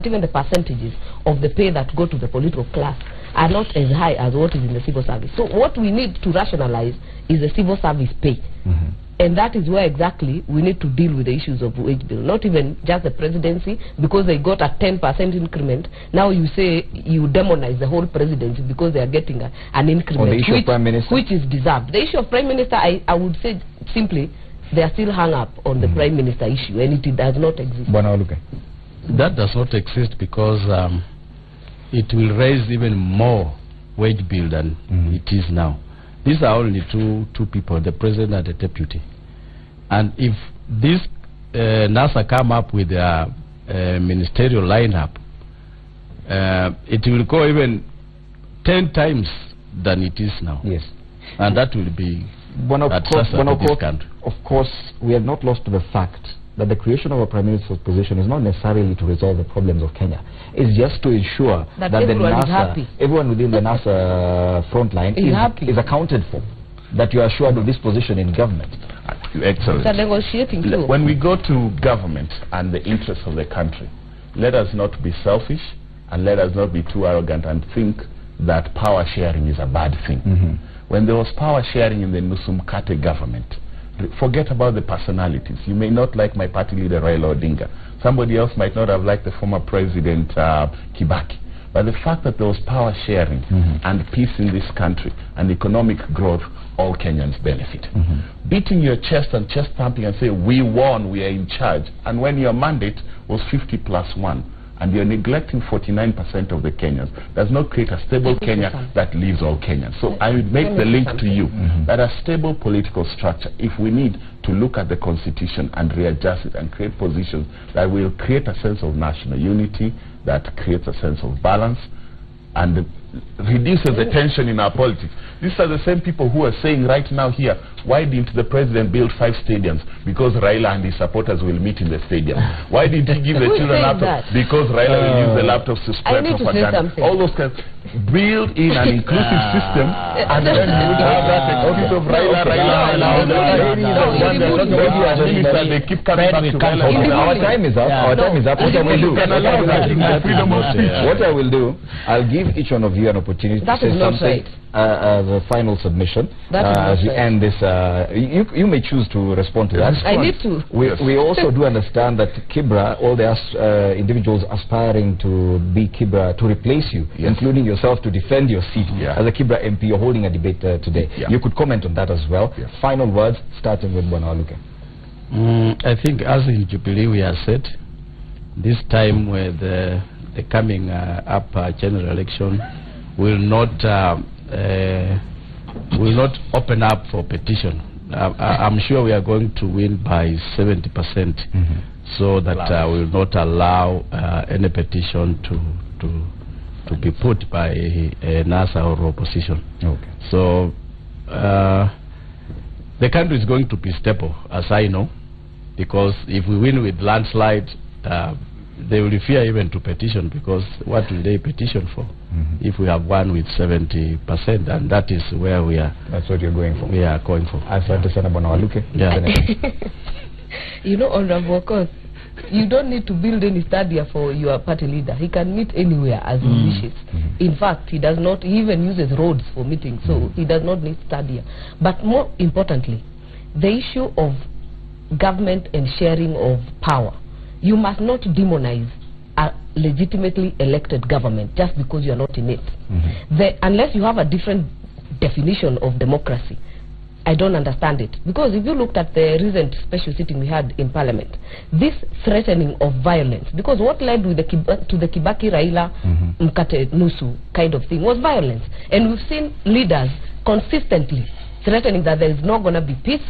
even the percentages of the pay that go to the political class are not as high as what is in the civil service. So what we need to rationalize is the civil service pay. And that is where exactly we need to deal with the issues of wage bill. Not even just the presidency, because they got a 10% increment. Now you say you demonize the whole presidency because they are getting an increment, the issue of Prime Minister, which is deserved. The issue of Prime Minister, I would say simply, they are still hung up on the Prime Minister issue, and it does not exist. That does not exist because it will raise even more wage bill than it is now. These are only two people, the president and the deputy. And if this NASA come up with a ministerial lineup, it will go even 10 times than it is now. Yes. And that will be of course, we have not lost to the fact that the creation of a Prime Minister's position is not necessarily to resolve the problems of Kenya. It's just to ensure that everyone within the NASA frontline is accounted for, that you are assured of this position in government. Excellent. It's a negotiating tool. When we go to government and the interests of the country, let us not be selfish and let us not be too arrogant and think that power sharing is a bad thing. When there was power sharing in the Nusum Kate government, forget about the personalities. You may not like my party leader Raila Odinga. Somebody else might not have liked the former president Kibaki. But the fact that there was power sharing and peace in this country and economic growth, all Kenyans benefit. Beating your chest and chest thumping and say, we won, we are in charge, and when your mandate was 50+1, and you're neglecting 49% of the Kenyans, does not create a stable Kenya that leaves all Kenyans. So I would make the link to you that a stable political structure, if we need to look at the constitution and readjust it and create positions that will create a sense of national unity, that creates a sense of balance, and reduces the tension in our politics. These are the same people who are saying right now here, why didn't the president build 5 stadiums? Because Raila and his supporters will meet in the stadium. Why didn't he give the children laptops? Because Raila will use the laptops to spread propaganda. All those kinds. Build in an inclusive system, and then you would have that excuse of Raila. They keep coming back to Raila. Our time is up. Our time is up. What I will do, what I will do, I'll give each one of you an opportunity to say something as a final submission as we end this. You may choose to respond to that. I need to. We also do understand that Kibra, all the individuals aspiring to be Kibra, to replace you, including yourself, to defend your seat as a Kibra MP. You're holding a debate today. You could comment on that as well. Final words, starting with Bwana Waluke. I think as in Jubilee we are set, this time with the coming up general election will not open up for petition. I'm sure we are going to win by 70%, so that will not allow any petition to be put by NASA or opposition. So the country is going to be stable, as I know, because if we win with landslide, they will fear even to petition, because what will they petition for if we have won with 70%? And that is where we are. That's what you're going for. We are going for. Asante sana Bwana Waluke. You know, Honorable Okoth, you don't need to build any stadia for your party leader. He can meet anywhere as he wishes. In fact, he does not. He even uses roads for meetings, so he does not need stadia. But more importantly, the issue of government and sharing of power. You must not demonize a legitimately elected government just because you are not in it. Unless you have a different definition of democracy, I don't understand it. Because if you looked at the recent special sitting we had in Parliament, this threatening of violence, because what led with to the Kibaki Raila Mkate Nusu kind of thing was violence. And we've seen leaders consistently threatening that there is not going to be peace,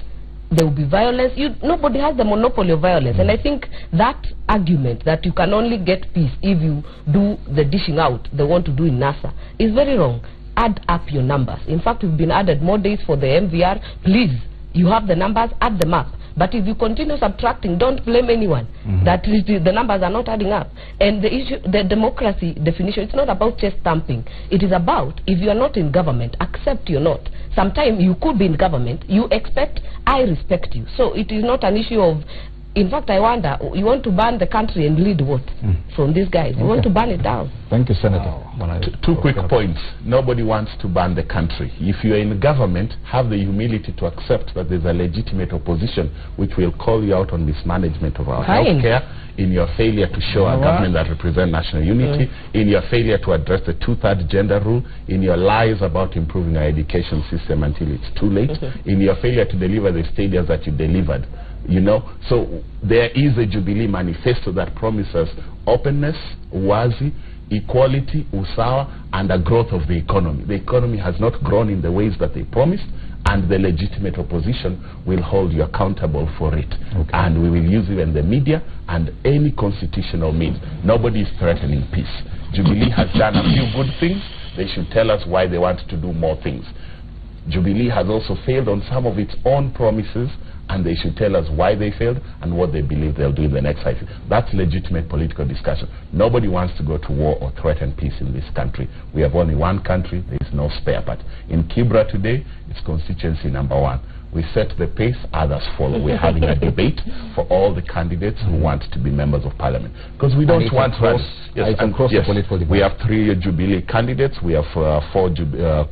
there will be violence. Nobody has the monopoly of violence. And I think that argument that you can only get peace if you do the dishing out they want to do in NASA is very wrong. Add up your numbers. In fact, we've been added more days for the MVR. Please, you have the numbers, add them up. But if you continue subtracting, don't blame anyone that the numbers are not adding up. And the issue, the democracy definition, it's not about chest thumping. It is about, if you are not in government, accept you're not. Sometimes you could be in government, you expect, I respect you. So it is not an issue of In fact, I wonder, you want to burn the country and lead what from these guys? You want to burn it down. Thank you, Senator. Two quick points. Nobody wants to burn the country. If you are in government, have the humility to accept that there's a legitimate opposition which will call you out on mismanagement of our healthcare, in your failure to show a government that represents national unity, in your failure to address the two-third gender rule, in your lies about improving our education system until it's too late, in your failure to deliver the stadiums that you delivered. You know, so there is a Jubilee manifesto that promises openness, wazi, equality, usawa, and a growth of the economy. The economy has not grown in the ways that they promised, and the legitimate opposition will hold you accountable for it. And we will use even the media and any constitutional means. Nobody is threatening peace. Jubilee has done a few good things. They should tell us why they want to do more things. Jubilee has also failed on some of its own promises, and they should tell us why they failed and what they believe they'll do in the next 5 years. That's legitimate political discussion. Nobody wants to go to war or threaten peace in this country. We have only one country. There is no spare part. In Kibra today, it's constituency number 1. We set the pace, others follow. We're having a debate for all the candidates who want to be members of parliament. Because we don't want to... We have 3 Jubilee candidates. We have 4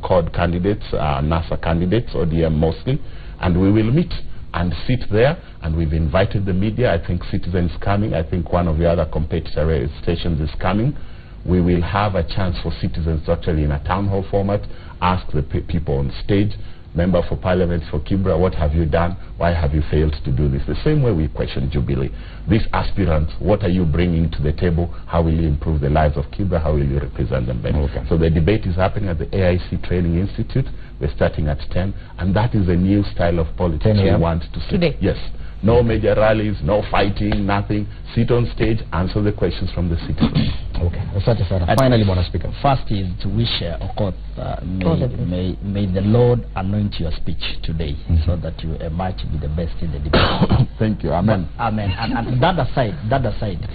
CORD candidates, NASA candidates, ODM mostly. And we will meet and sit there, and we've invited the media. I think Citizen is coming. I think one of the other competitor stations is coming. We will have a chance for citizens to actually, in a town hall format, ask the people on stage, Member for Parliament for Kibra, what have you done? Why have you failed to do this? The same way we question Jubilee. These aspirants, what are you bringing to the table? How will you improve the lives of Kibra? How will you represent them better? So the debate is happening at the AIC Training Institute. We're starting at 10, and that is a new style of politics we want to see. Today? Yes. No major rallies, no fighting, nothing. Sit on stage, answer the questions from the citizens. Finally, Bwana Speaker. First is to wish Okoth, may the Lord anoint your speech today so that you emerge to be the best in the debate. Thank you. Amen. Amen. And that aside,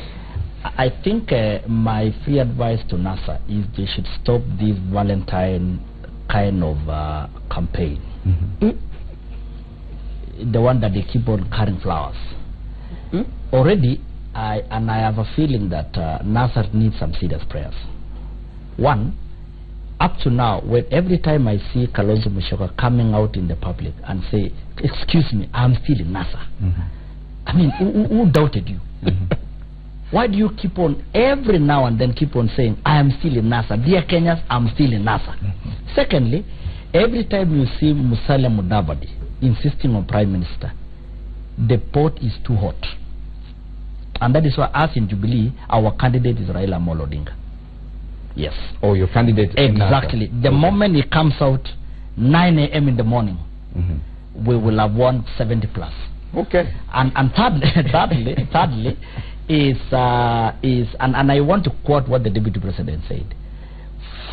I think my free advice to NASA is they should stop this Valentine kind of campaign. The one that they keep on carrying flowers. Already, I have a feeling that NASA needs some serious prayers. One, up to now, when every time I see Kalonzo Musyoka coming out in the public and say, excuse me, I'm still in NASA. I mean, who doubted you? Why do you keep on, every now and then keep on saying, I am still in NASA. Dear Kenyans, I'm still in NASA. Secondly, every time you see Musalia Mudavadi insisting on Prime Minister, the pot is too hot. And that is why us in Jubilee, our candidate is Raila Amolo Odinga. Yes. Oh, your candidate? Exactly. The moment he comes out, 9 a.m. in the morning, we will have won 70 plus. Okay. And thirdly is and I want to quote what the Deputy President said.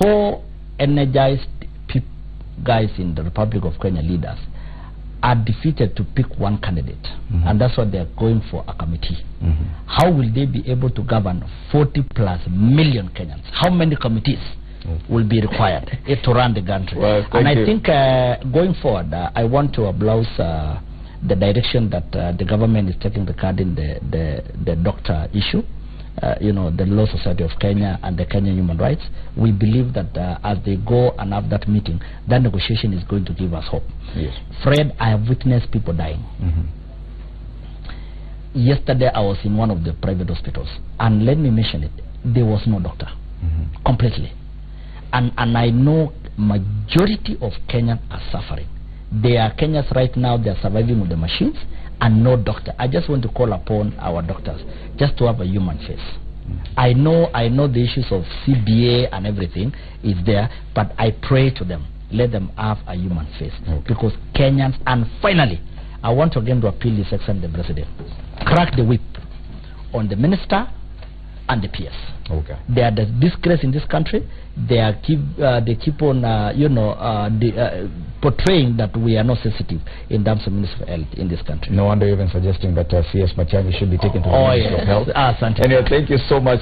4 energized guys in the Republic of Kenya, leaders, are defeated to pick one candidate, and that's what they're going for, a committee. How will they be able to govern 40 plus million Kenyans? How many committees will be required to run the country? Well, and I think going forward, I want to applaud the direction that the government is taking regarding the doctor issue. The Law Society of Kenya and the Kenyan Human Rights. We believe that as they go and have that meeting, that negotiation is going to give us hope. Yes. Fred, I have witnessed people dying. Yesterday I was in one of the private hospitals, and let me mention it, there was no doctor. Completely. And I know majority of Kenyans are suffering. There are Kenyans right now, they are surviving with the machines and no doctor. I just want to call upon our doctors just to have a human face. I know the issues of CBA and everything is there, but I pray to them, let them have a human face. Because Kenyans, and finally, I want again to appeal His Excellency the President, crack the whip on the minister and the PS. Okay. They are the disgrace in this country. They keep on portraying that we are not sensitive in terms of Ministry of Health in this country. No wonder you're even suggesting that CS Matiang'i should be taken to the Ministry of Health. Anyway, thank you so much,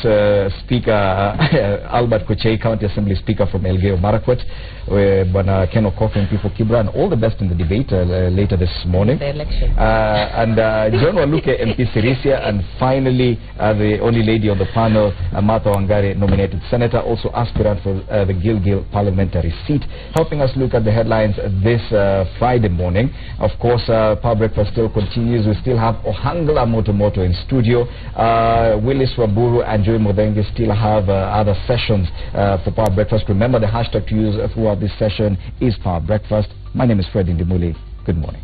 Speaker Albert Kochei, County Assembly Speaker from Elgeyo Marakwet, Bwana Ken Okoth and people Kibra, and all the best in the debate later this morning. The election. And John Waluke, MP Sirisia, and finally the only lady on the panel, Martha Wangari, nominated senator, also aspirant for the Gilgil parliamentary seat, helping us look at the headlines this Friday morning. Of course, Power Breakfast still continues. We still have Ohangla Motomoto in studio. Willis Waburu and Joey Mudengi still have other sessions for Power Breakfast. Remember, the hashtag to use throughout this session is Power Breakfast. My name is Fred Indimuli. Good morning.